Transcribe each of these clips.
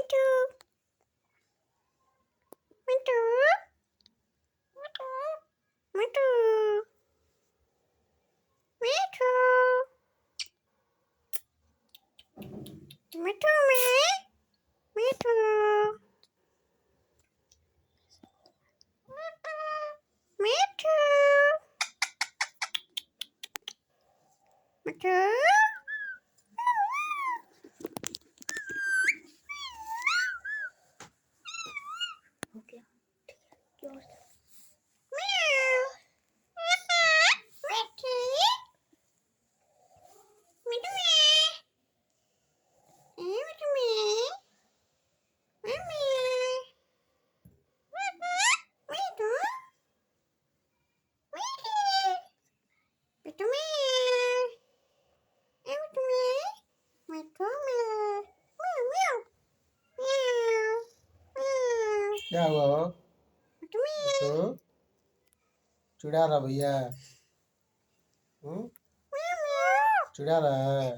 Mintu. Mintu. Mintu. Mintu. Mintu me. Mintu. Mintu. Mintu. Okay. Meow. Mintu. Mintu me. Mintu me. Mintu. Mintu. Mintu me. Mintu me. Mintu me. Meow meow. Meow. Meow. क्या हुआ हो Mintu me. तो चिढ़ा रहा भैया Meow meow. चिढ़ा रहा है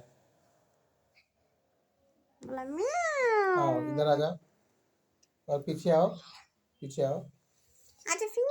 बोला आओ meow. इधर आ जाओ और पीछे आओ आजा फिर